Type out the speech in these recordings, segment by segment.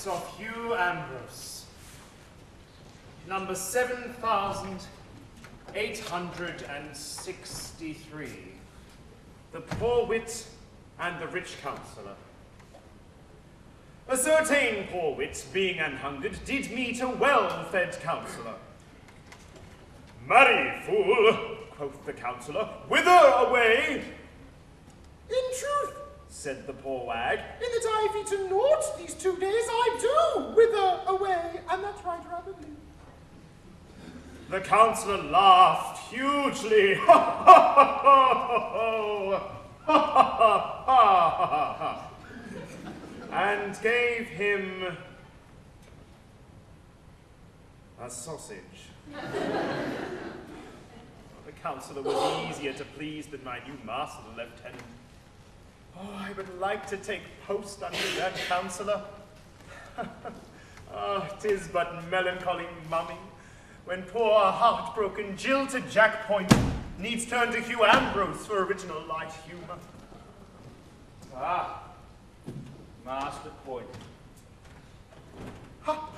Portraits of Hugh Ambrose. Number 7863. The Poor Wit and the Rich Counsellor. A certain poor wit, being an hungered, did meet a well-fed counsellor. Marry, fool, quoth the counsellor, whither away? In truth, said the poor wag, in that I've eaten naught these 2 days, I do whither away, and that's right rapidly. The counsellor laughed hugely, ha ha ha ha ha ha ha, and gave him a sausage. The counsellor was easier to please than my new master, the lieutenant. Oh, I would like to take post under that counsellor. Ah, 'tis but melancholy mumming when poor heartbroken jilted Jack Point needs turn to Hugh Ambrose for original light humour. Ah, Master Point. Ha!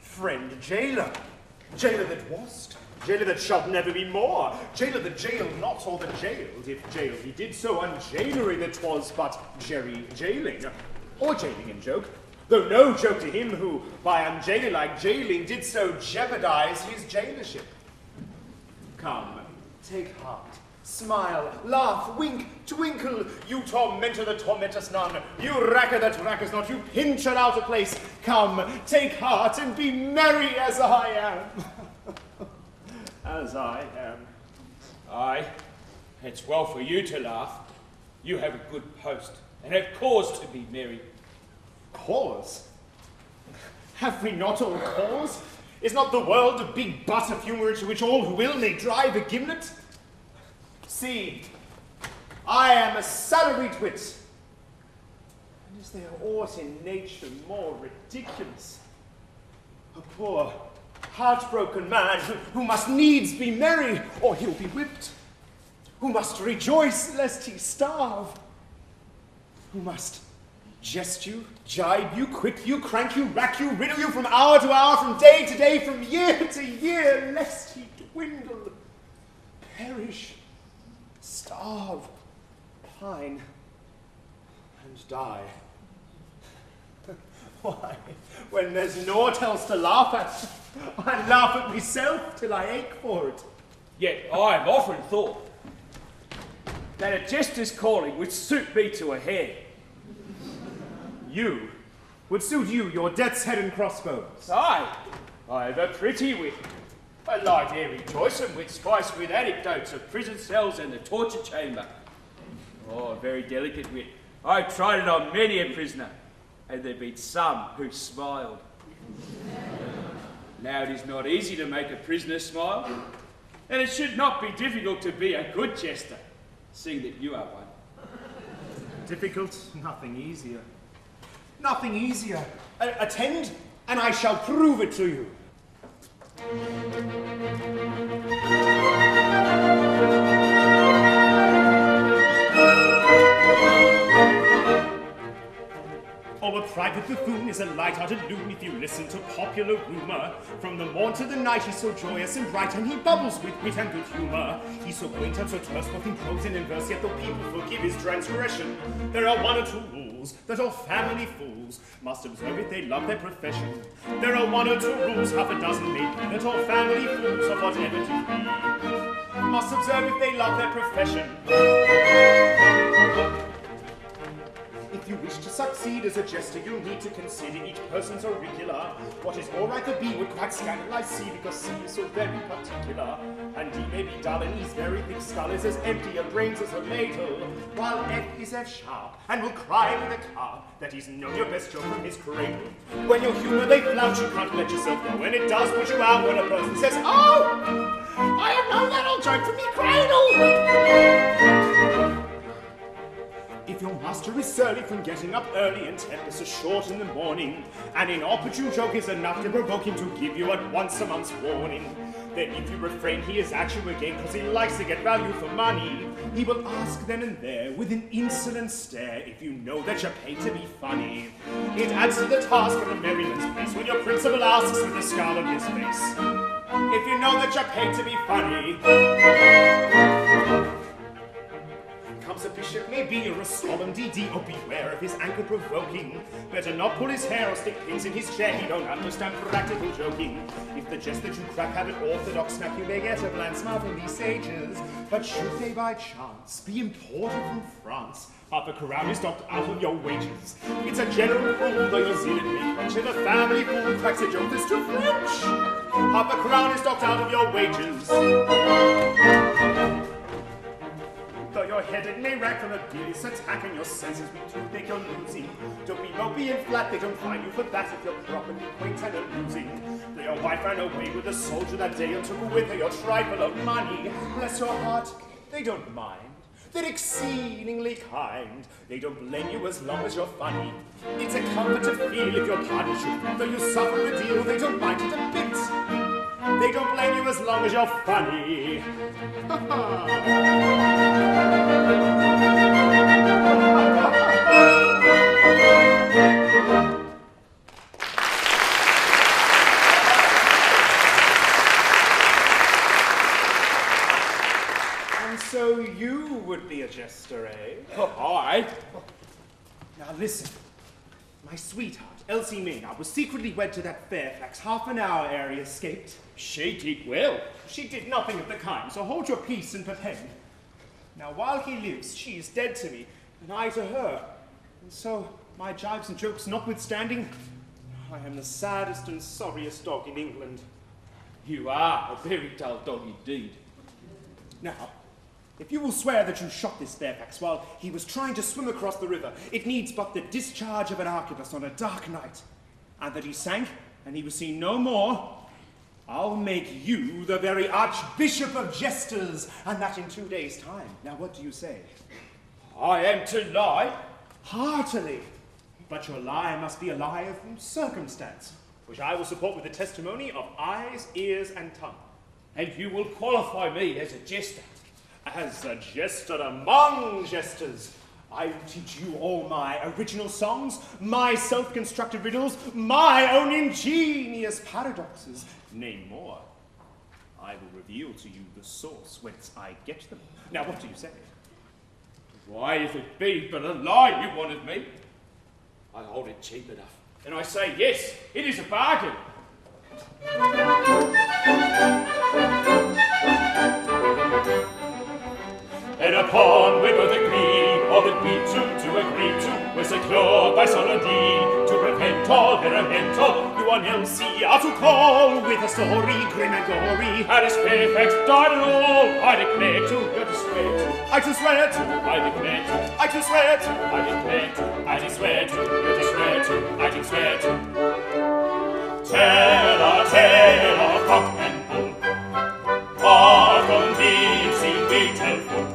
Friend jailer, jailer that wast, jailer that shalt never be more, jailer that jailed not or that jailed, if jail he did so unjailery that 'twas but jerry jailing, or jailing in joke, though no joke to him who, by unjailor-like jailing, did so jeopardize his jailership. Come, take heart, smile, laugh, wink, twinkle, you tormentor that tormentest none, you racker that rackers not, you pincher out a place. Come, take heart and be merry as I am. As I am. Aye, it's well for you to laugh. You have a good post, and have cause to be merry. Cause? Have we not all cause? Is not the world a big butt of humour into which all who will may drive a gimlet? See, I am a salaried wit. And is there aught in nature more ridiculous? A poor, heartbroken man who must needs be merry or he'll be whipped, who must rejoice lest he starve, who must jest you, jibe you, quip you, crank you, rack you, riddle you from hour to hour, from day to day, from year to year, lest he dwindle, perish, starve, pine, and die. Why, when there's naught else to laugh at, I laugh at myself till I ache for it. Yet I have often thought that a jester's calling would suit me to a hair. You? Would suit you, your death's head and crossbones. Aye, I have a pretty wit. A light airy choice and wit spiced with anecdotes of prison cells and the torture chamber. Oh, a very delicate wit. I've tried it on many a prisoner, and there been some who smiled. Now it is not easy to make a prisoner smile, and it should not be difficult to be a good jester, seeing that you are one. Difficult, nothing easier. Nothing easier. Attend, and I shall prove it to you. Oh, a private buffoon is a light-hearted loon if you listen to popular rumour. From the morn to the night he's so joyous and bright, and he bubbles with wit and good humour. He's so quaint and so terse both in prose and in verse, yet though people forgive his transgression, there are one or two rules that all family fools must observe if they love their profession. There are one or two rules, half a dozen maybe, that all family fools of whatever to be must observe if they love their profession. If you wish to succeed as a jester, you'll need to consider each person's auricular. What is more like a B would quite scandalize C, because C is so very particular. And D may be dull, and E's very thick skull is as empty and brains as a ladle, while F is F sharp, and will cry with a carp that he's known your best joke from his cradle. When your humour they flout, you can't let yourself go, and it does put you out when a person says, "Oh, I have known that old joke from me cradle." If your master is surly from getting up early and tempers are short in the morning, an inopportune joke is enough to provoke him to give you at once a month's warning. Then if you refrain, he is at you again, cause he likes to get value for money. He will ask then and there, with an insolent stare, if you know that you're paid to be funny. It adds to the task of a merryman's place when your principal asks with a scowl on his face, if you know that you're paid to be funny. Comes a bishop, maybe, or a solemn DD, oh beware of his anger provoking. Better not pull his hair or stick pins in his chair, he don't understand practical joking. If the jest that you crack have an orthodox smack, you may get a bland smile from these sages. But should they by chance be imported from France, half a crown is docked out of your wages. It's a general rule, though you're zealously French, if a family fool cracks a joke that's too French, half a crown is docked out of your wages. Though your head it may rack from a bilious attack and your senses be too big, you're losing. Don't be mopey and flat, they don't find you for that if you're properly quaint and amusing. Though your wife ran away with a soldier that day and took with her your trifle of money, bless your heart, they don't mind. They're exceedingly kind. They don't blame you as long as you're funny. It's a comfort to feel if your party should feel, though you suffer a deal, they don't mind it a bit. They don't blame you as long as you're funny. And so you would be a jester, eh? I? Now listen. My sweetheart, Elsie Maynard, was secretly wed to that Fairfax half an hour ere he escaped. She did well. She did nothing of the kind, so hold your peace and prepare. Now while he lives, she is dead to me, and I to her. And so, my jibes and jokes notwithstanding, I am the saddest and sorriest dog in England. You are a very dull dog indeed. Now, if you will swear that you shot this Fairfax while he was trying to swim across the river, it needs but the discharge of an arquebus on a dark night, and that he sank and he was seen no more, I'll make you the very Archbishop of Jesters, and that in 2 days' time. Now what do you say? I am to lie? Heartily. But your lie must be a lie of circumstance, which I will support with the testimony of eyes, ears, and tongue. And you will qualify me as a jester? As a jester among jesters, I will teach you all my original songs, my self-constructed riddles, my own ingenious paradoxes. Nay, more, I will reveal to you the source whence I get them. Now, what do you say? Why, if it be but a lie you want of me, I hold it cheap enough. And I say, yes, it is a bargain. And upon we both agree, all that we to agree to, was secured by solemnity, to prevent all experimental, you on Elsie are to call, with a story grim and gory. Alice Fairfax died and all, I declare to, you to swear to, I to swear to, I declare to, I to swear to, I declare to, I to swear to, you to swear to, I to swear to. Tell a tale of cock and bull, far from being beautiful.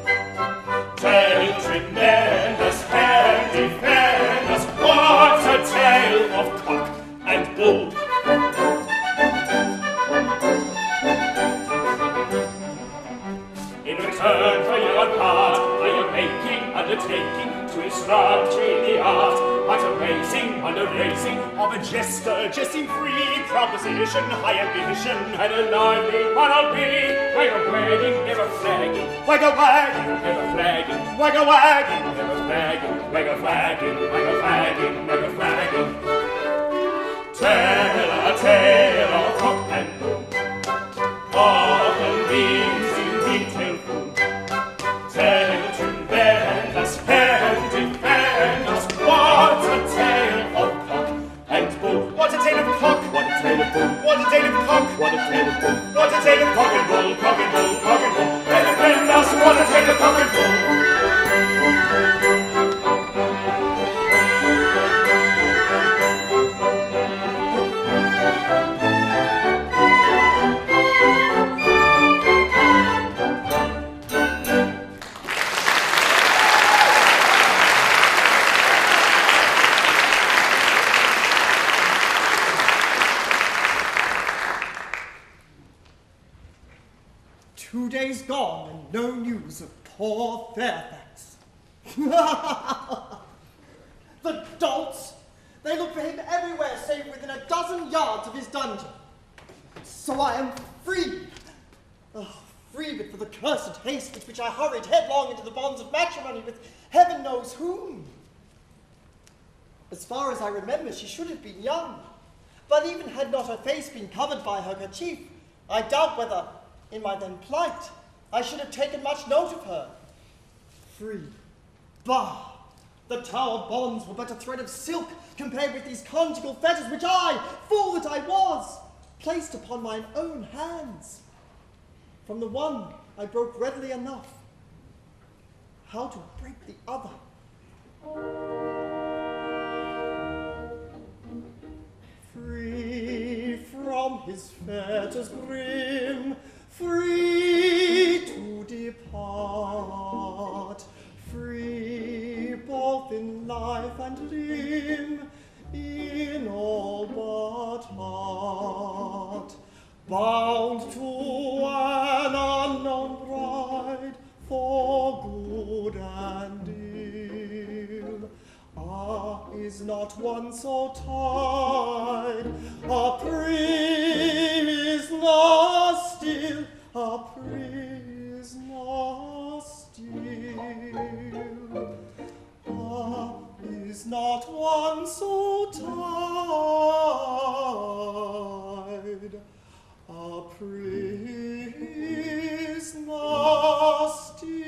Tale tremendous, and defend us, what a tale of cock and bull. In return for your part, I am making undertaking to instruct in the art, but raising, under raising of a jester, jesting free, proposition, high ambition, and a lively one I'll be. Like a wagging, never flagging, like a wagging, never flagging, like a wagging, never flagging, like a flagging, like a flagging, never flagging. Tell a tale of cock and bull, often beams in detail full. Tell tremendous, and defend us, what a tale of cock and bull. What a tale of cock, what a tale of bull, what a tale of cock, what a tale of bull, what a tale of cock and bull, cock and bull, cock and bull. And defend us, what a tale of cock and bull. 2 days gone and no news of poor Fairfax. The dolts! They look for him everywhere save within a dozen yards of his dungeon. So I am free. Oh, free but for the cursed haste with which I hurried headlong into the bonds of matrimony with heaven knows whom. As far as I remember, she should have been young. But even had not her face been covered by her kerchief, I doubt whether, in my then plight, I should have taken much note of her. Free. Bah! The Tower bonds were but a thread of silk compared with these conjugal fetters which I, fool that I was, placed upon mine own hands. From the one I broke readily enough. How to break the other? Free from his fetters grim, free to depart, free both in life and limb, in all but heart, bound to an unknown bride for good and ill. Ah, is not one so tied? A prisoner still, a prisoner still. Ah, is not one so tied? A prisoner still.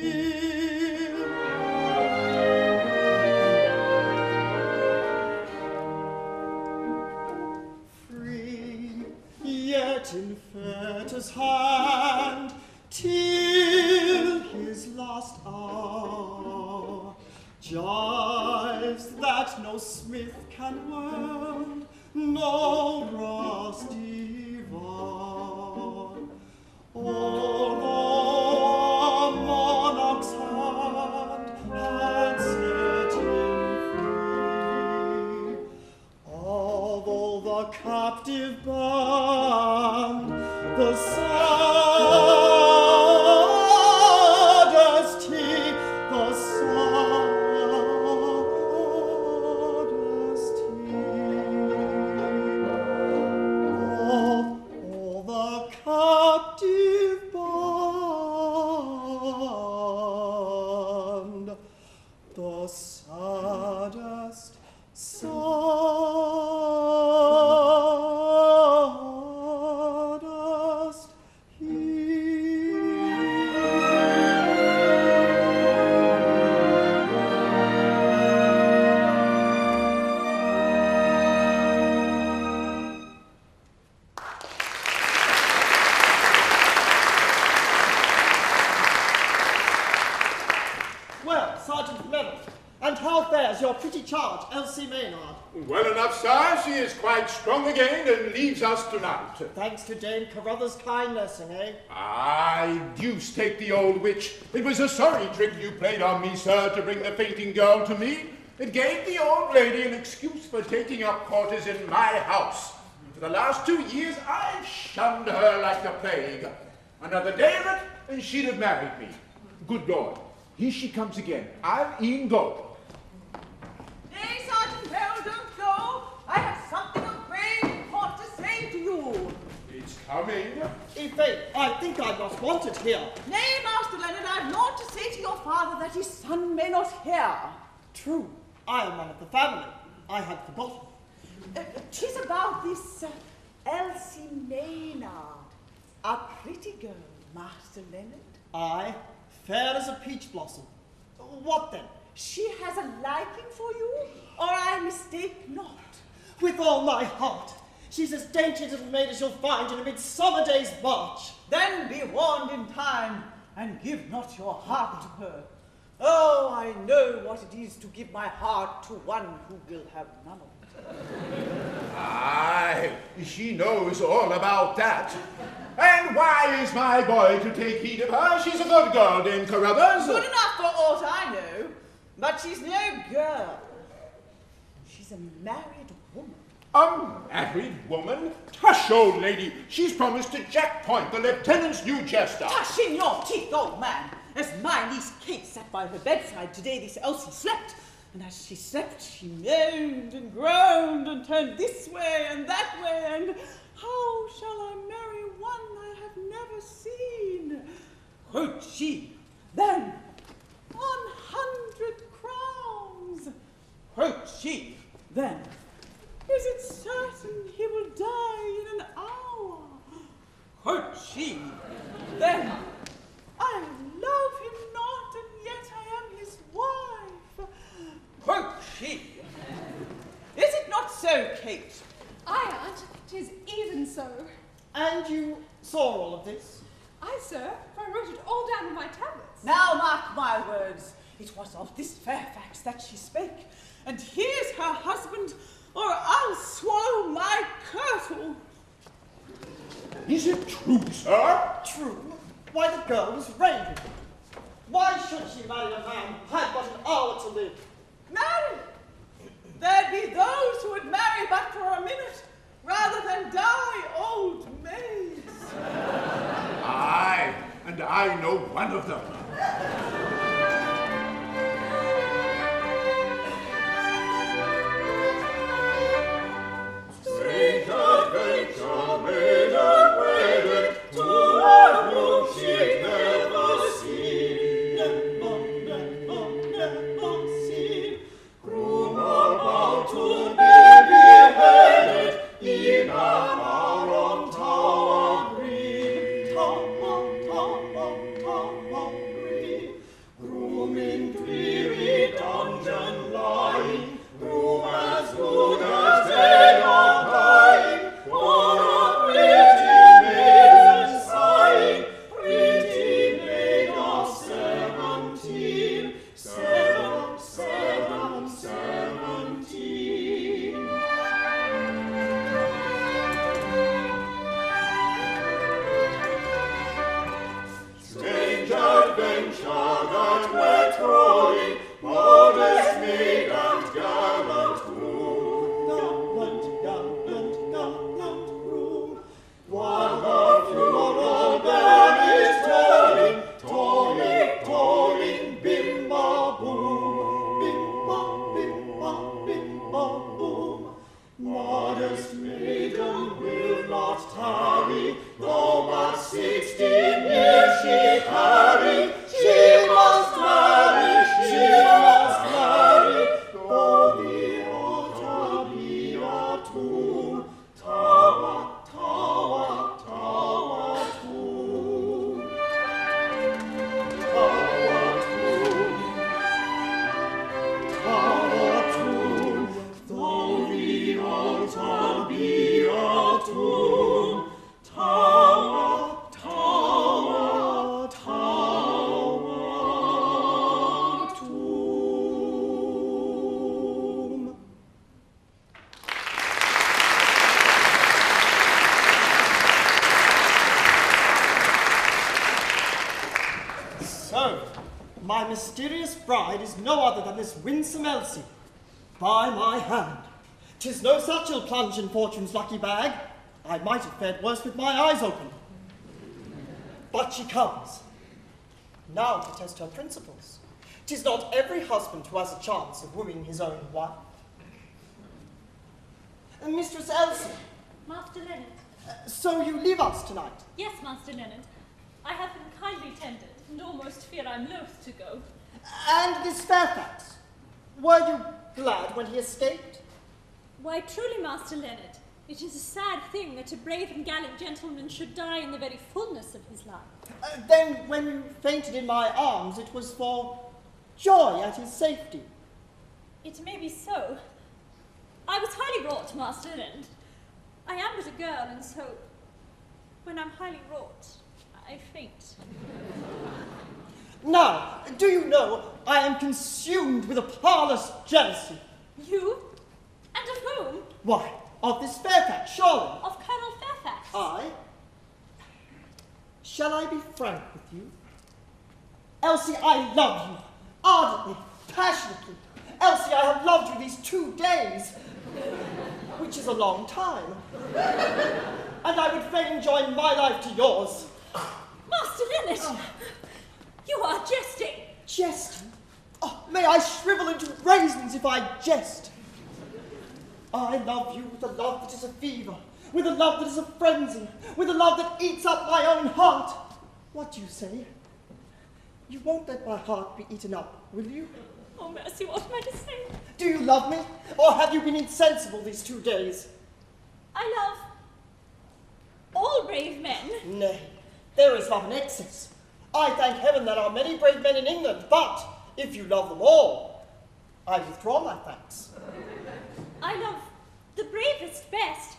Free, yet in fetters hand, till his last hour. Gyves that no smith can weld, no brass devour. Although a monarch's hand had set him free, although the captive band, the saddest he, the saddest he. All the captive band, the saddest, saddest he. Well, Sergeant Mellon, and how fares your pretty charge, Elsie Maynard? Well enough, sir. She is quite strong again and leaves us tonight. Thanks to Dame Carruthers' kind nursing, eh? Aye, deuce take the old witch. It was a sorry trick you played on me, sir, to bring the fainting girl to me. It gave the old lady an excuse for taking up quarters in my house. For the last 2 years, I've shunned her like the plague. Another day of it, and she'd have married me. Good Lord, here she comes again. I'll e'en go. Nay, Sergeant Bell, don't go. I have something of great import to say to you. It's coming. In faith, I think I'm not wanted here. Nay, Master Leonard, I've naught to say to your father that his son may not hear. True, I am one of the family. I had forgotten. 'Tis about this Elsie Maynard, a pretty girl, Master Leonard. I, fair as a peach blossom. What then? She has a liking for you, or I mistake not. With all my heart. She's as dainty a little maid as you'll find in a midsummer day's march. Then be warned in time, and give not your heart to her. Oh, I know what it is to give my heart to one who will have none of it. Aye, she knows all about that. And why is my boy to take heed of her? She's a good girl, Dame Carruthers. Good enough for aught I know, but she's no girl. She's a married woman. A married woman? Tush, old lady. She's promised to Jack Point, the lieutenant's new jester. Tush in your teeth, old man. As my niece Kate sat by her bedside today, this Elsie slept. And as she slept, she moaned and groaned and turned this way and that way. And how shall I marry one I have never seen? Quote she, then 100 crowns. Quote she, then is it certain he will die in an hour? Quote she, then I love him not, and yet I am his wife. Quote she, is it not so, Kate? Aye, aunt, 'tis even so. And you saw all of this? Aye, sir, for I wrote it all down in my tablets. Now mark my words. It was of this Fairfax that she spake. And here's her husband, or I'll swallow my kirtle. Is it true, sir? True. Why, the girl was raving. Why should she marry a man who had but an hour to live? Marry? There'd be those who would marry but for a minute, rather than die old maids. Aye, and I know one of them. Strange adventure, maiden wedded to one whom she'd never seen. Never seen. Groom about to be beheaded in an hour on Tower Green. Tower Green. Groom in dreary dungeon lying, groom as good as dead or dying, for a pretty maiden sighing, pretty maid of 17, 17. Strange adventure that we're trolling, modest maid and gallant groom. Gallant groom. While the funeral bell is tolling, tolling, bimba boom. Bimba boom. Modest maiden will not tarry, though but 16 years she carry. She must marry, though the altar be a tomb. Tower tomb. Tower tomb, though the altar be a tomb. Tower tomb. So, my mysterious bride is no other than this winsome Elsie. By my hand, 'tis no such ill plunge in fortune's lucky bag. I might have fared worse with my eyes open. But she comes. Now to test her principles. 'Tis not every husband who has a chance of wooing his own wife. Mistress Elsie, Master Leonard. so you leave us tonight? Yes, Master Leonard. I have been kindly tended, and almost fear I'm loath to go. And this Fairfax, were you glad when he escaped? Why, truly, Master Leonard, it is a sad thing that a brave and gallant gentleman should die in the very fullness of his life. Then when you fainted in my arms, it was for joy at his safety. It may be so. I was highly wrought, Master Leonard. I am but a girl, and so, when I'm highly wrought, I faint. Now, do you know, I am consumed with a parlous jealousy. You? And of whom? Why, of this Fairfax, surely. Of Colonel Fairfax. I? Shall I be frank with you? Elsie, I love you, ardently, passionately. Elsie, I have loved you these 2 days. which is a long time. And I would fain join my life to yours. Master Leonard, you are jesting. Jesting? Oh, may I shrivel into raisins if I jest. I love you with a love that is a fever, with a love that is a frenzy, with a love that eats up my own heart. What do you say? You won't let my heart be eaten up, will you? Oh, mercy, what am I to say? Do you love me, or have you been insensible these 2 days? I love all brave men. Nay, there is love in excess. I thank heaven there are many brave men in England, but if you love them all, I withdraw my thanks. I love the bravest best.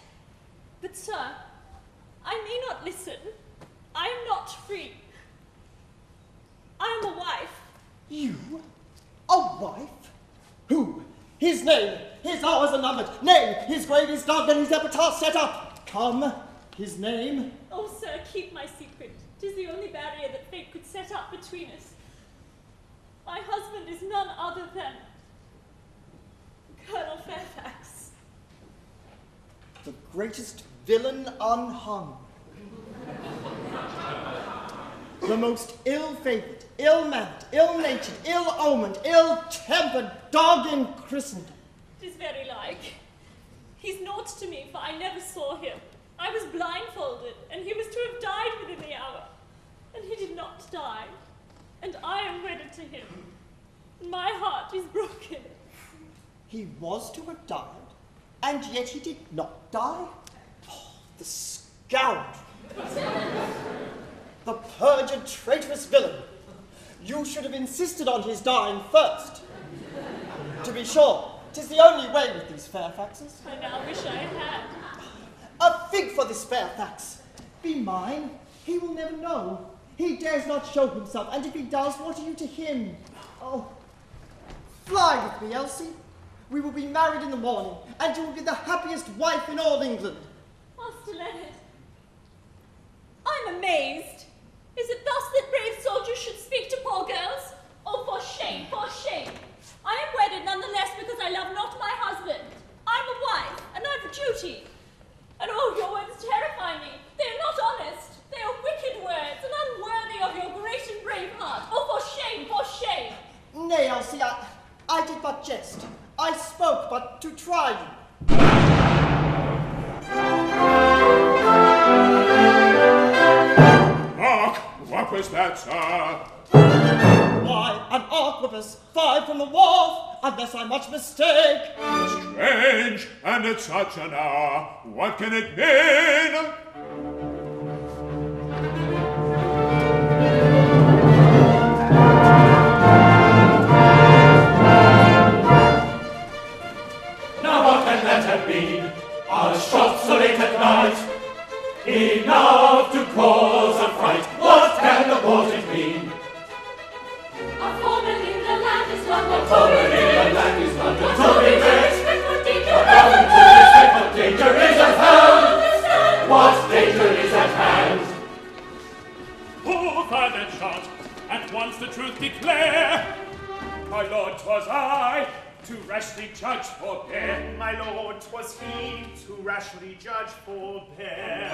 But, sir, I may not listen. I am not free. I am a wife. You? A wife? Who? His name, his hours are numbered. Nay, his grave is dug and his epitaph set up. Come, his name. Oh, sir, keep my secret. 'Tis the only barrier that fate could set up between us. My husband is none other than Colonel Fairfax. The greatest villain unhung. The most ill-favored, ill-mannered, ill-natured, ill-omened, ill-tempered dog in Christendom. 'Tis very like. He's naught to me, for I never saw him. I was blindfolded, and he was to have died within the hour. And he did not die, and I am wedded to him. My heart is broken. He was to have died, and yet he did not die? Oh, the scoundrel. The perjured, traitorous villain. You should have insisted on his dying first. To be sure, 'tis the only way with these Fairfaxes. I now wish I had. A fig for this Fairfax. Be mine. He will never know. He dares not show himself, and if he does, what are you to him? Oh, fly with me, Elsie. We will be married in the morning, and you will be the happiest wife in all England. Master Leonard, I'm amazed. Is it thus that brave soldiers should speak to poor girls? Oh, for shame, for shame. I am wedded nonetheless because I love not my husband. I'm a wife, and I've a duty. And oh, your words terrify me. They are not honest. They are wicked words, and unworthy of your great and brave heart. Oh, for shame, for shame. Nay, Elsie, I did but jest. I spoke but to try you. Hark! What was that, sir? Why, an arquebus, 5 from the wharf, unless I much mistake. Strange, and at such an hour, what can it mean? Now what can that have been? Our shots so late at night, enough to cause a fright. What can the portent mean? A foreman in the land is London. Foreman in the land is London. Toby Rex, Welcome to this trip, what danger is at hand? What danger is at hand? Who fired that shot? At once the truth declare. My lord, 'twas I, to rashly judge forbear. My lord, 'twas he, to rashly judge forbear.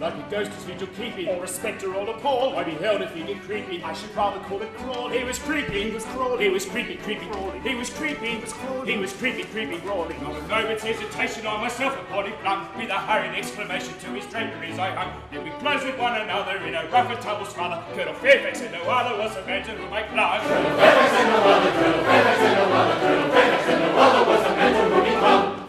Like a ghost his vigil keeping, Or a spectre or a pall, I beheld a figure creeping. I should rather call it crawling. He was creeping, He was crawling. He was creeping, creeping, Crawling. He was creeping, He was crawling. He was creeping, creeping, Crawling. Not a moment's hesitation, I myself upon him flung, with a hurried exclamation to his draperies I hung. Then we closed with one another in a rough and tumble smother. Colonel Fairfax and no other was the man to whom I clung. Colonel Fairfax and no other, Colonel Fairfax and no other, Colonel Fairfax and no other was the man to whom he clung.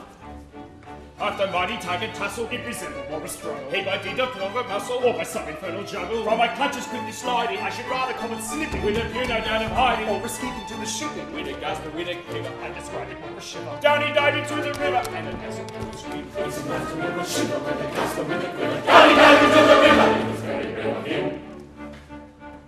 After mighty tug and tussle, It resembled more a struggle. he by dint of longer muscle, Or by some infernal juggle. from my clutches quickly sliding, I should rather call it slipping. with a view no doubt of hiding, Or escaping to the shipping. with a gust and with a quiver, I describe it more a shiver. down he dived into the river, and a vessel to sweep. It's a master with a shiver, with a gust and with a quiver. Down he dived into the river. It was very real of him.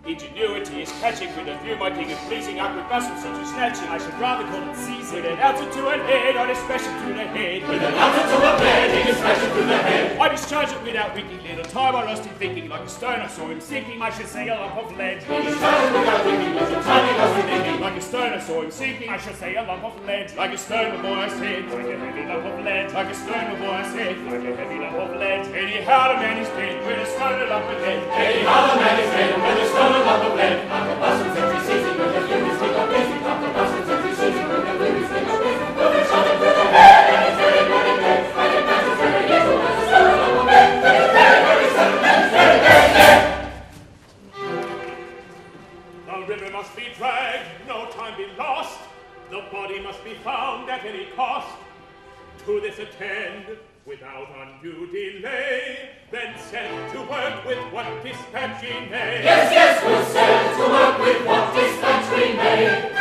Ingenuity is catching with a view, my king, of pleasing arquebuses such as snatching. I should rather call it seizing. With an ounce to an head, I dispatch it through the head. With an ounce to a head, he dispatched it through the head. I discharge it without winking, little time I lost in thinking. Like a stone I saw him sinking, I should say a lump of lead. He discharged it without winking, little time he lost in thinking. Like a stone I saw him sinking, I should say a lump of lead. Like a stone, the boy I said, like a heavy lump of lead. Like a stone, the boy I said, like a heavy lump of lead. Anyhow, the man is dead, with a stone, a lump of lead. Anyhow, the man is dead, with a stone, a lump of lead. Arquebuses every season, with the furies they got busy. Arquebuses every season, with the furies they got busy. With a shot into the head, and it's very, very dead. And it passes very easy, with a stone, a lump of lead. And it's very, very sudden, and it's very, very dead. The river must be dragged, no time be lost. The body must be found at any cost. To this attend, without undue delay, then set to work with what dispatch ye may. Yes, yes, we'll set to work with what dispatch we may.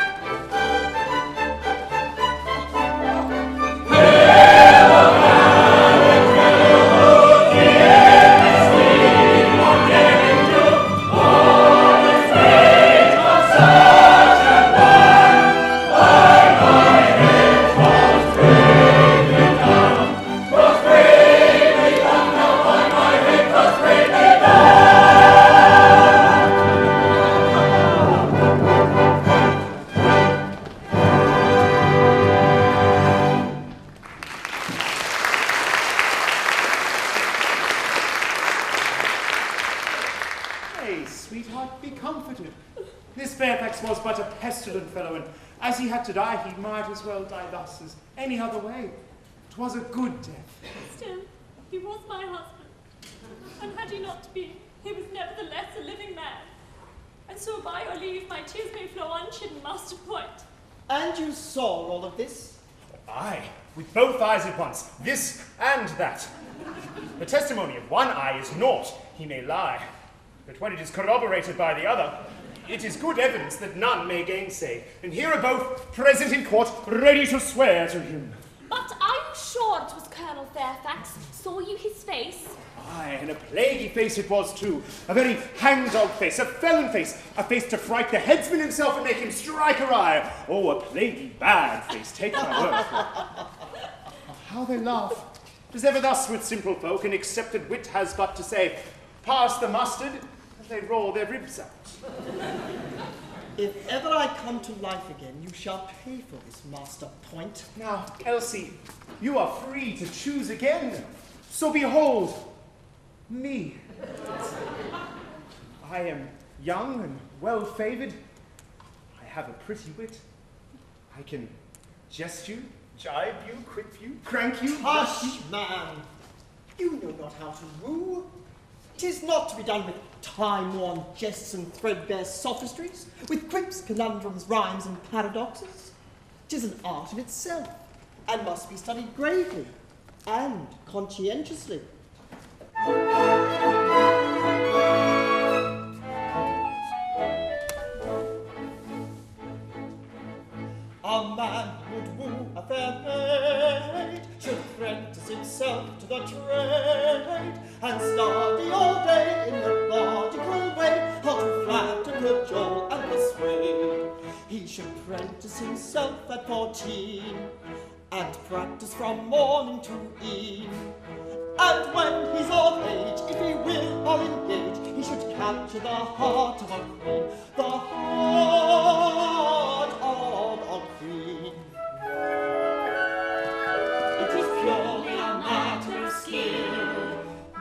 Fellow, and as he had to die, he might as well die thus as any other way. 'Twas a good death. Still, he was my husband, and had he not been, he was nevertheless a living man. And so by your leave, my tears may flow unchidden, Master Point. And you saw all of this? Aye, with both eyes at once, this and that. The testimony of one eye is naught, he may lie, but when it is corroborated by the other, it is good evidence that none may gainsay, and here are both present in court, ready to swear to him. But are you sure it was Colonel Fairfax? Saw you his face? Aye, and a plaguey face it was too. A very hangdog face, a felon face, a face to fright the headsman himself and make him strike awry. Oh, a plaguey bad face, take my word. How they laugh. 'Tis ever thus with simple folk, and accepted wit has but to say, pass the mustard, and they roll their ribs out. If ever I come to life again, you shall pay for this, Master Point. Now, Elsie, you are free to choose again. So behold, me. I am young and well-favoured. I have a pretty wit. I can jest you, jibe you, quip you, crank you. Hush, man! You know not how to woo. 'Tis not to be done with time-worn jests and threadbare sophistries, with quips, conundrums, rhymes, and paradoxes. 'Tis an art in itself, and must be studied gravely and conscientiously. A man would woo a fair maid, should apprentice himself to the trade, and study all day in a methodical way how to flatter, cajole, and persuade. He should apprentice himself at 14, and practice from morning to eve. And when he's of age, if he will all engage, he should capture the heart of a queen, the heart of a queen. It is purely a matter of skill,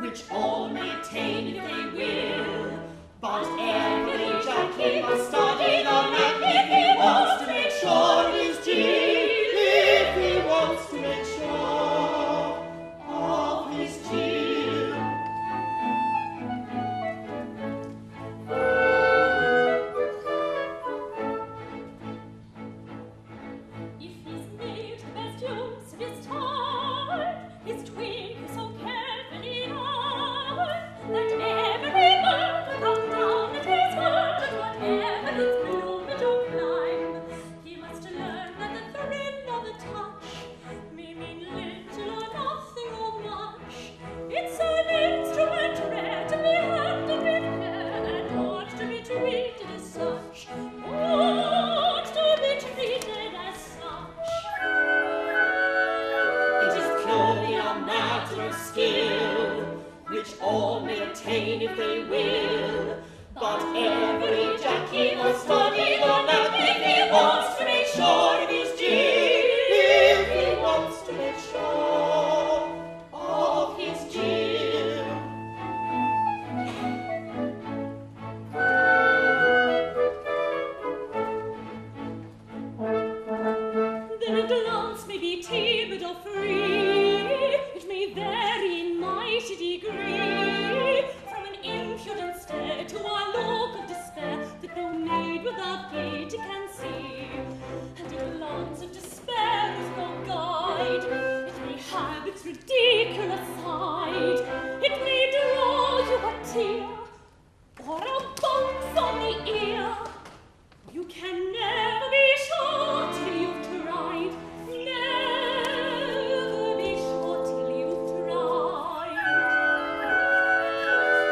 which all may attain if they will. But every jockey must study the man if he wants to make sure he's deep, if he wants to make sure of his deal. If he's made the best use of his time, his twink is so carefully eyed, that every bird will come down and skill, which all may attain if they will. But every Jack he must study the knack if he wants to make sure of his Jill. If he wants to make sure of his Jill. Their glance may be timid or free, it may vary in mighty degree, from an impudent stare to a look of despair that no maid without gaiety can see. And a glance of despair is no guide, it may have its ridiculous side, it may draw you a tear, or a box on the ear. You can never be sure till you've tried. Never be sure till you've tried.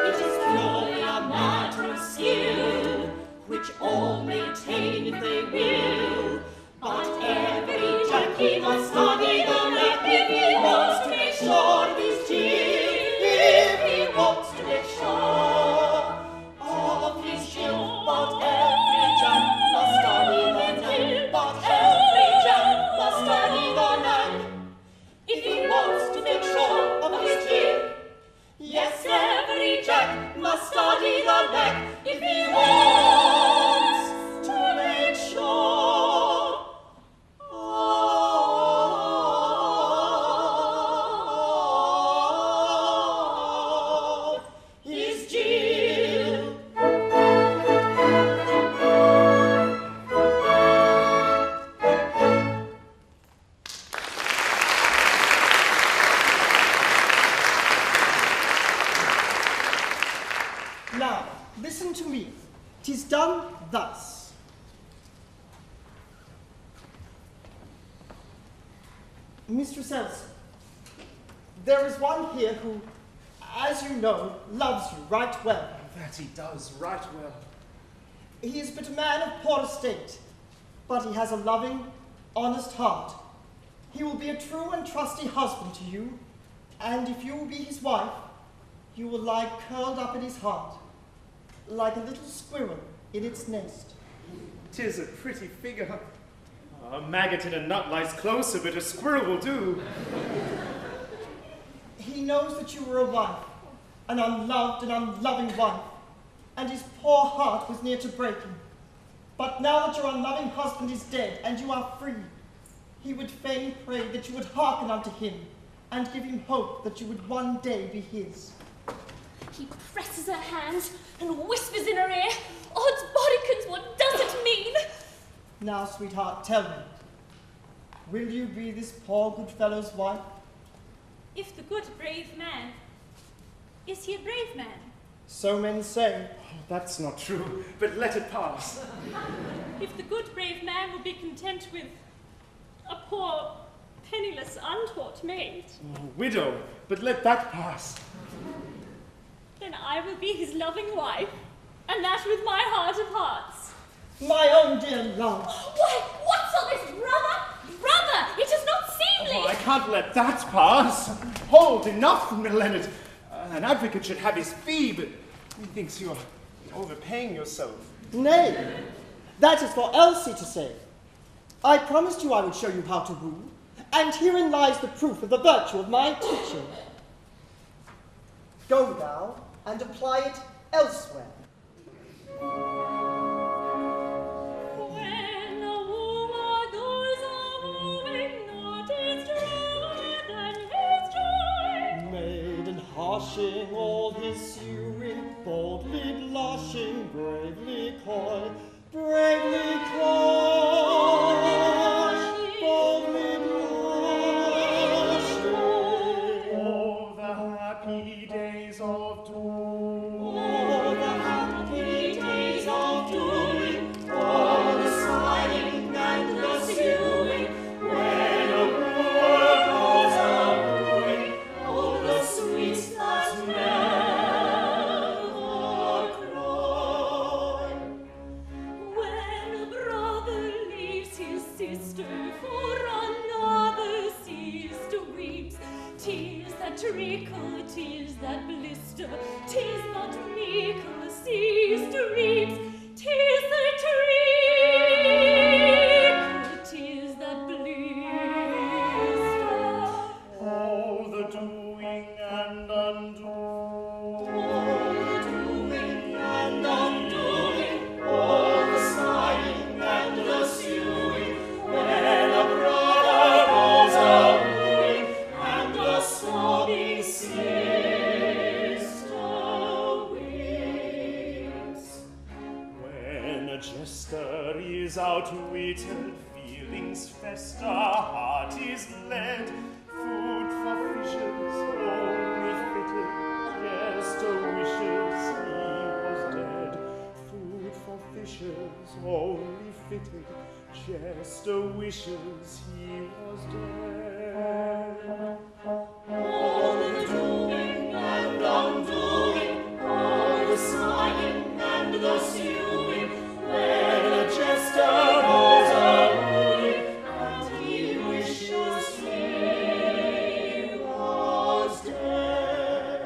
It is purely a matter of skill, which all may attain if they will. But every Jack he must study the knack if he wants to make sure of his Jill. If he wants to make sure of his Jill. But every Jack must study the knack. But every Jack must study the knack if he wants to make sure of his Jill. Yes, every Jack must study the knack if he wants to make sure of his Jill. Now, listen to me. 'Tis done thus. Mistress Elsie, there is one here who, as you know, loves you right well. That he does right well. He is but a man of poor estate, but he has a loving, honest heart. He will be a true and trusty husband to you, and if you will be his wife, you will lie curled up in his heart, like a little squirrel in its nest. 'Tis a pretty figure. A maggot in a nut lies closer, but a squirrel will do. He knows that you were a wife, an unloved and unloving wife, and his poor heart was near to breaking. But now that your unloving husband is dead and you are free, he would fain pray that you would hearken unto him and give him hope that you would one day be his. He presses her hands and whispers in her ear, "Odds bodikins, what does it mean?" Now, sweetheart, tell me, will you be this poor good fellow's wife? If the good brave man, is he a brave man? So men say. Oh, that's not true, but let it pass. If the good brave man will be content with a poor, penniless, untaught maid, Oh, widow, but let that pass. then I will be his loving wife, and that with my heart of hearts. My own dear love. Why, what's all this, brother? Brother, it is not seemly! Oh, I can't let that pass. Hold, enough, Leonard. An advocate should have his fee, but methinks you are overpaying yourself. Nay, that is for Elsie to say. I promised you I would show you how to woo, and herein lies the proof of the virtue of my teaching. Go thou and apply it elsewhere. When a wooer does a wooing, naught is truer than his joy. Maiden hushing all his suing, boldly blushing, bravely coy, bravely coy, boldly blushing. Oh, the happy days of doom. Oh, the happy days of doing, all the sighing and the suing, when a wooer goes a-wooing, oh, the sweets that never cloy. When a brother leaves his sister for another sister weeps, tears that trickle, tears that blister, tears not meekle, seas streams, tears that trickle, tears that blister. Oh, the doing and undoing. All the doing and undoing, all the sighing and the sewing, when a brother goes a-wooing, and a sobbing sister weeps. When a jester is outwitted, feelings fester, heart is led, food for fishes only fitted, jester wishes he was dead. Food for fishes only fitted, jester wishes he was dead. All the doing and undoing, all the sighing and the sewing, when a jester goes a-wooing, and he wishes he was dead.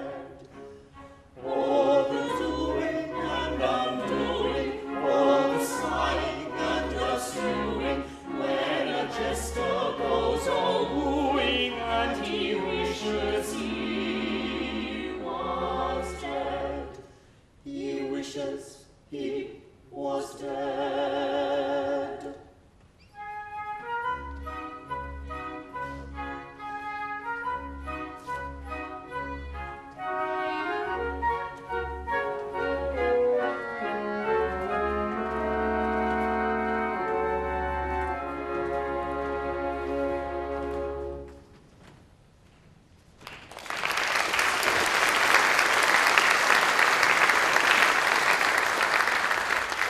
All the doing and undoing, all the sighing and the sewing, when a jester goes a-wooing, and he wishes he was dead. He wishes he was dead.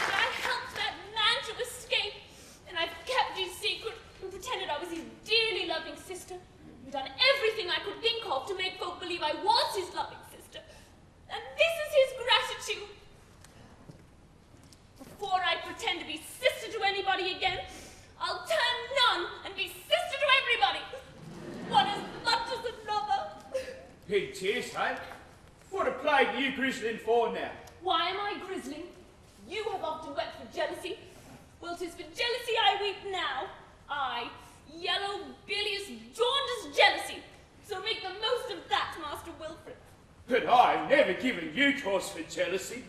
I helped that man to escape, and I've kept his secret and pretended I was his dearly loving sister, and done everything I could think of to make folk believe I was his loving sister. And this is his gratitude. Before I pretend to be sister to anybody again, I'll turn nun and be sister to everybody, one as much as another. Pig tears, hey? What a plague are you grizzling for now? Why am I grizzling? You have often wept for jealousy. Well, 'tis for jealousy I weep now. I, yellow, bilious, jaundiced jealousy. So make the most of that, Master Wilfred. But I've never given you cause for jealousy.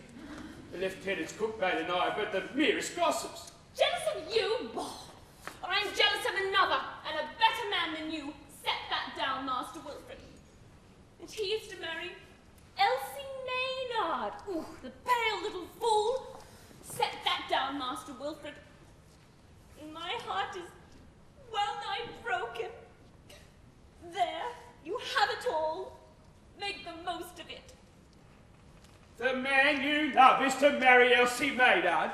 The Lieutenant's cookmate and I are but the merest gossips. Jealous of you? Bah! I'm jealous of another, and a better man than you. Set that down, Master Wilfred. And he is to marry Elsie Maynard. Ooh, the pale little fool. Set that down, Master Wilfred. My heart is well nigh broken. There, you have it all. Make the most of it. The man you love is to marry Elsie Maynard.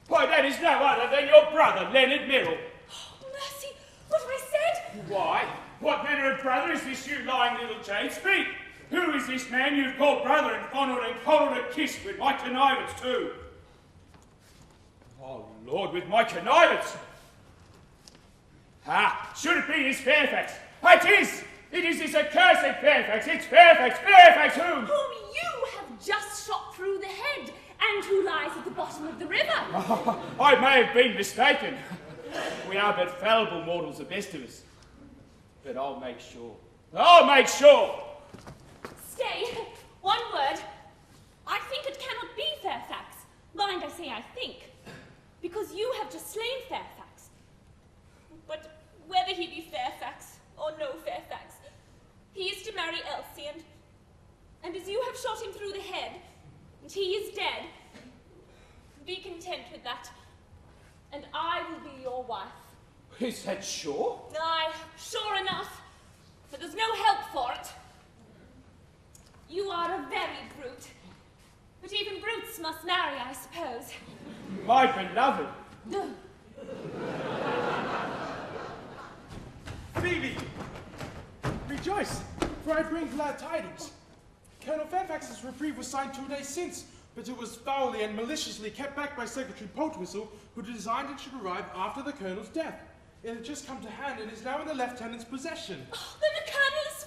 Why, that is no other than your brother, Leonard Merrill. Oh, mercy, what have I said? Why? What manner of brother is this, you lying little jade? Speak! Who is this man you've called brother and fondled and coddled and kissed with my connivance too? Oh, Lord, with my connivance! Ah, should it be his Fairfax? It is! It is this accursed Fairfax! It's Fairfax! Fairfax whom? Whom you have just shot through the head, and who lies at the bottom of the river. Oh, I may have been mistaken. We are but fallible mortals, the best of us. But I'll make sure. I'll make sure! Stay, one word. I think it cannot be Fairfax. Mind, I say I think. Because you have just slain Fairfax. But whether he be Fairfax or no Fairfax, he is to marry Elsie, and as you have shot him through the head, and he is dead, be content with that, and I will be your wife. Is that sure? Aye, sure enough, but there's no help for it. You are a very brute, but even brutes must marry, I suppose. My beloved. Phoebe! Rejoice, for I bring glad tidings. Colonel Fairfax's reprieve was signed 2 days since, but it was foully and maliciously kept back by Secretary Poltwhistle, who designed it should arrive after the colonel's death. It had just come to hand and is now in the lieutenant's possession. Oh, then the colonel is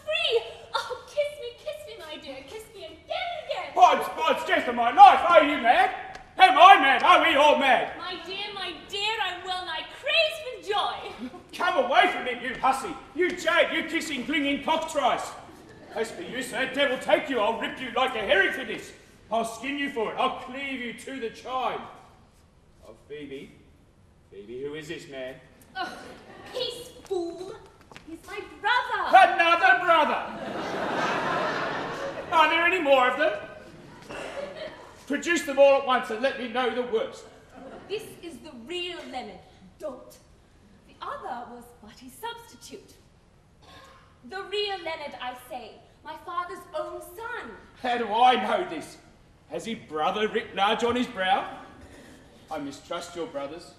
death of my life. Are you mad? Am I mad? Are we all mad? My dear, I'm well nigh crazed with joy. Come away from me, you hussy. You jade, you kissing, clinging cocktrice. As for you, sir, devil take you. I'll rip you like a herring for this. I'll skin you for it. I'll cleave you to the chine. Oh, Phoebe. Phoebe, who is this man? Oh, peace, fool. He's my brother. Another brother. Are there any more of them? Produce them all at once and let me know the worst. This is the real Leonard, dolt. The other was but his substitute. The real Leonard, I say, my father's own son. How do I know this? Has he brother writ large on his brow? I mistrust your brothers.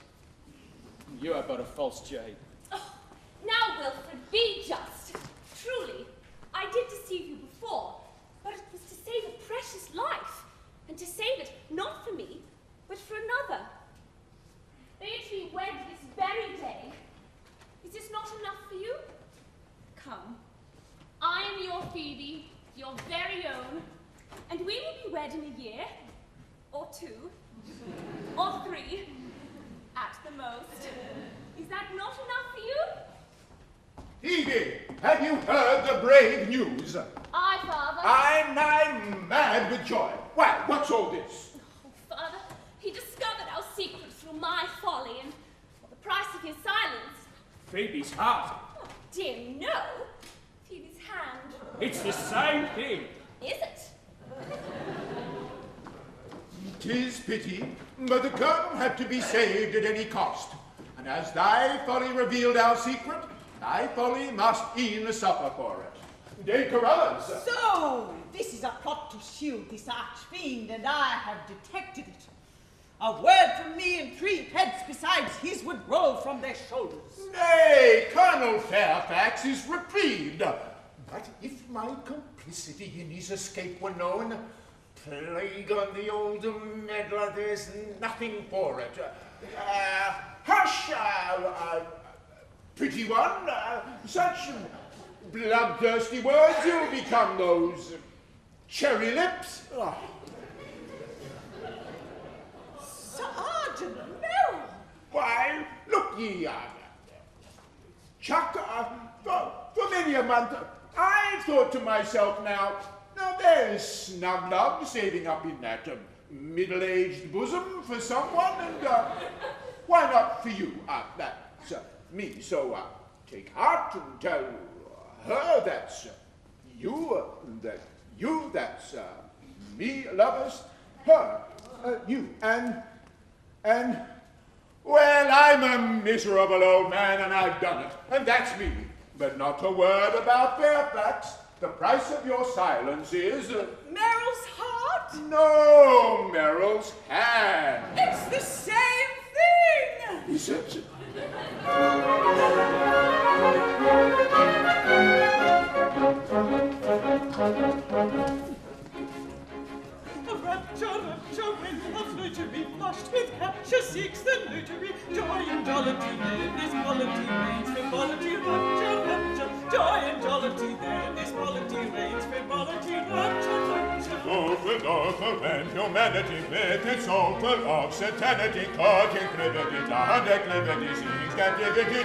You are but a false jade. Oh, now, Wilfred, be just. Truly, I did deceive you before, but it was to save a precious life, and to save it not for me, but for another. They are to be wed this very day. Is this not enough for you? Come, I am your Phoebe, your very own, and we will be wed in a year, or 2, or 3, at the most. Is that not enough for you? Phoebe, have you heard the brave news? Aye, Father. I'm nigh mad with joy. Why, what's all this? Oh, Father, he discovered our secret through my folly, and for the price of his silence. Phoebe's heart. Oh, dear, no. Phoebe's hand. It's the same thing. Is it? 'Tis pity, but the curtain had to be saved at any cost. And as thy folly revealed our secret, thy folly must e'en suffer for it. De Carruthers. So, this is a plot to shield this arch-fiend, and I have detected it. A word from me and 3 heads besides his would roll from their shoulders. Nay, Colonel Fairfax is reprieved. But if my complicity in his escape were known, plague on the old meddler, there's nothing for it. Hush, pretty one, such bloodthirsty words, you'll become those cherry lips. Oh. Sergeant Merrill! Why, look ye, Chuck, for many a month, I thought to myself now there's Snug-Lug saving up in that middle-aged bosom for someone, and why not for you? That's me, so take heart and tell her that's that's me, lovers, her, you, and, well, I'm a miserable old man, and I've done it, and that's me. But not a word about Fairfax. The price of your silence is... Merrill's heart? No, Merrill's hand. It's the same thing! Is it? Rapture, when of notary, flushed with capture, seeks the notary. Joy and jollity, then this polity reigns, frivolity, rapture. Joy and jollity, then this polity reigns, frivolity, rapture. Awful, and humanity with its awful of satanity, caught in privity, down declivity, seeks captivity,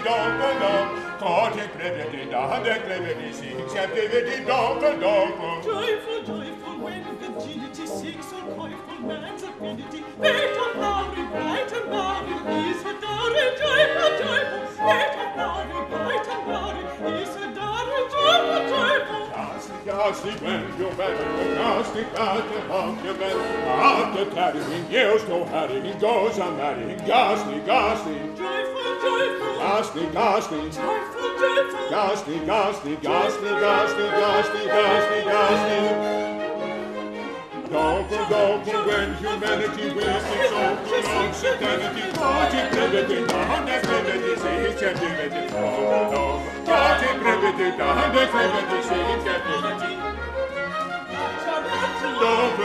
caught in privity, down declivity, seeks captivity, Joyful, when virginity seeks a joyful man's affinity. Better Mary, bright and Mary, is a dowry, joyful. Better Mary, bright and Mary, is a dowry, joyful. Ghastly, when you better, ghastly, of your men. After tarrying years, no harrying goes a marrying. Ghastly. Joyful. Ghastly. Joyful. Ghastly. Dolphin, when humanity with its awful of satanity, caught in privity, down declivity, seeks captivity, caught in privity, down declivity, seeks captivity. Don't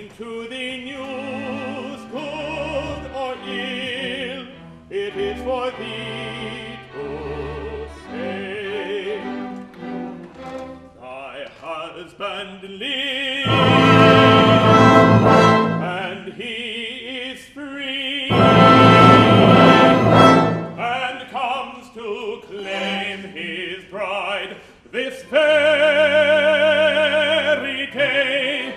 to the news, good or ill, it is for thee to say. Thy husband lives, and he is free, and comes to claim his bride this very day.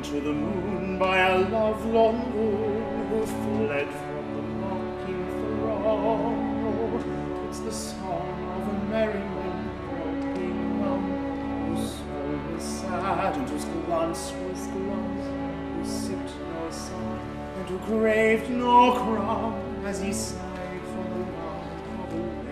to the moon by a lovelorn moon who fled from the mocking throng. Oh, it's the song of a merryman walking on, whose soul was sad and whose glance was glance, who sipped no song and who craved no crown as he sighed for the love of a lady.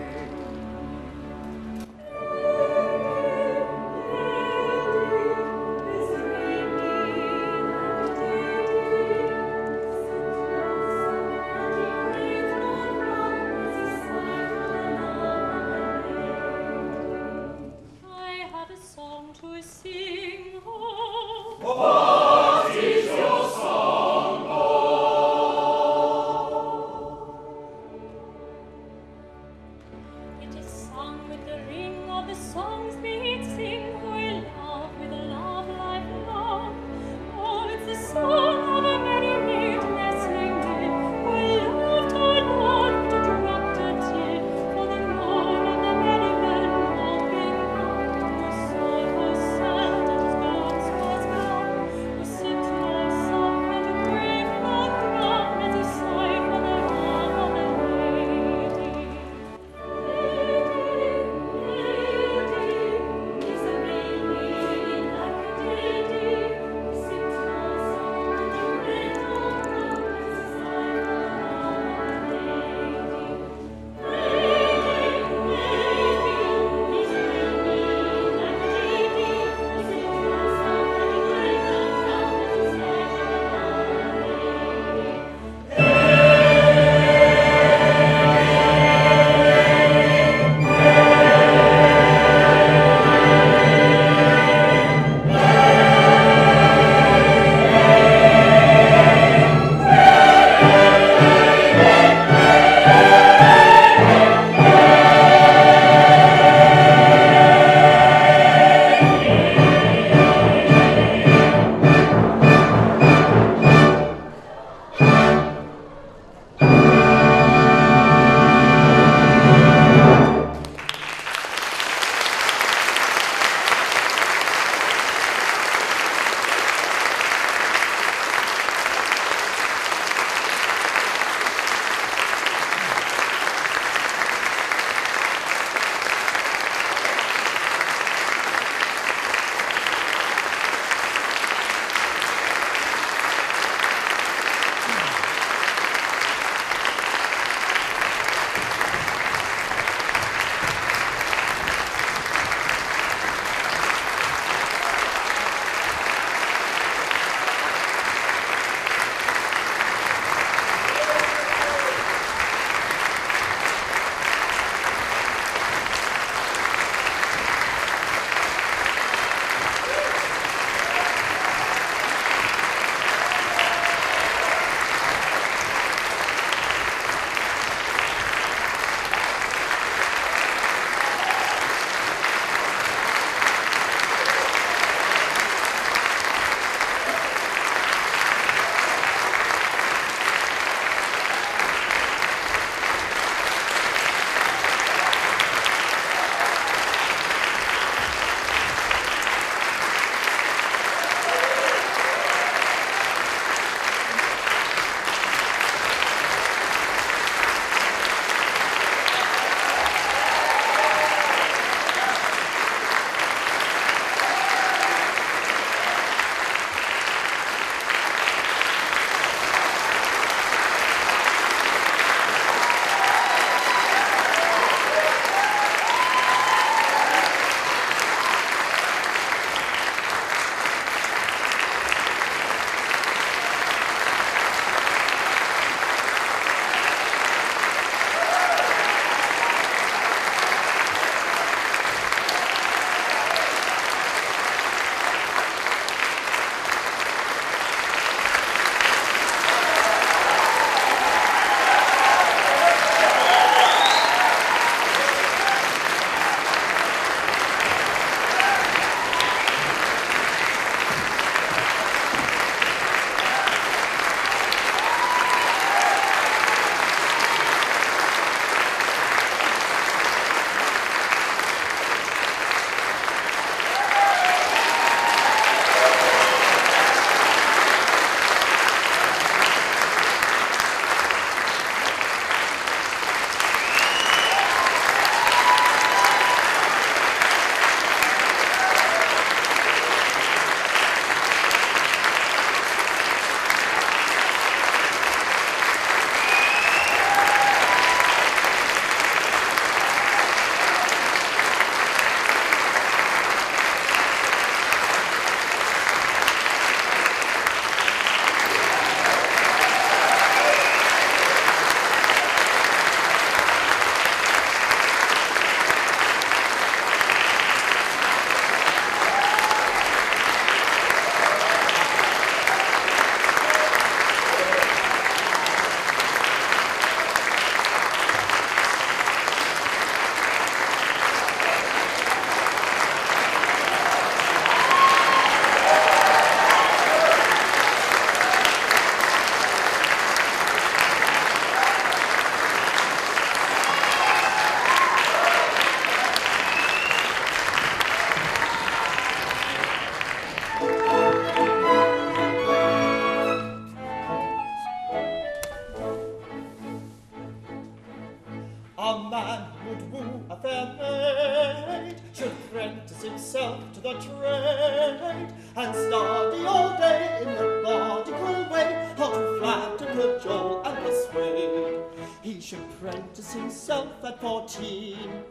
trade, and study all day in the methodical way how to flatter, cajole, and persuade. He should practice himself at 14,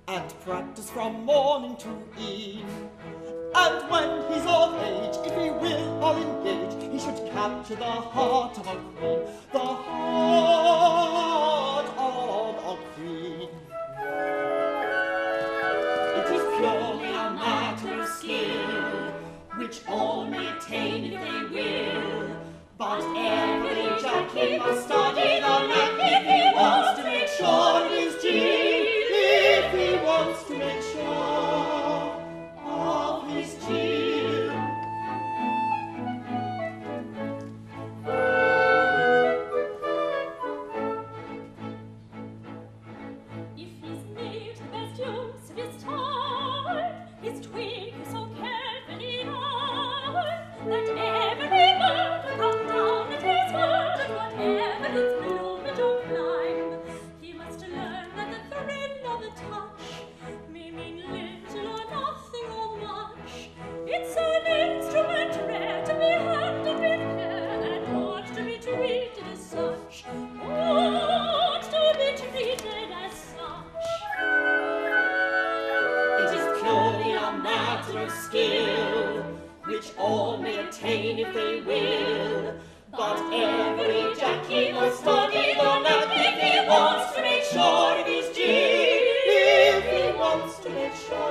and practice from morning to eve. And when he's of age, if he will all engage, he should capture the heart of a queen, the heart of a queen. It is purely a matter of skill, which all may attain if they will. But every jockey must study the knack if he wants to make sure of his G. If he wants to make sure of his G. If he's made the best use of his time, his twig is so carefully hard, that every bird will come down at his word, and whatever its bloom to climb. He must learn that the thrill of the touch may mean little or nothing or much. It's an instrument rare to be handled with care, and ought to be treated as such. Ought to be treated as such. It is purely a matter of skill, which all may attain if they will. But every jockey must study the knack if he wants to make sure of his G. If he wants to make sure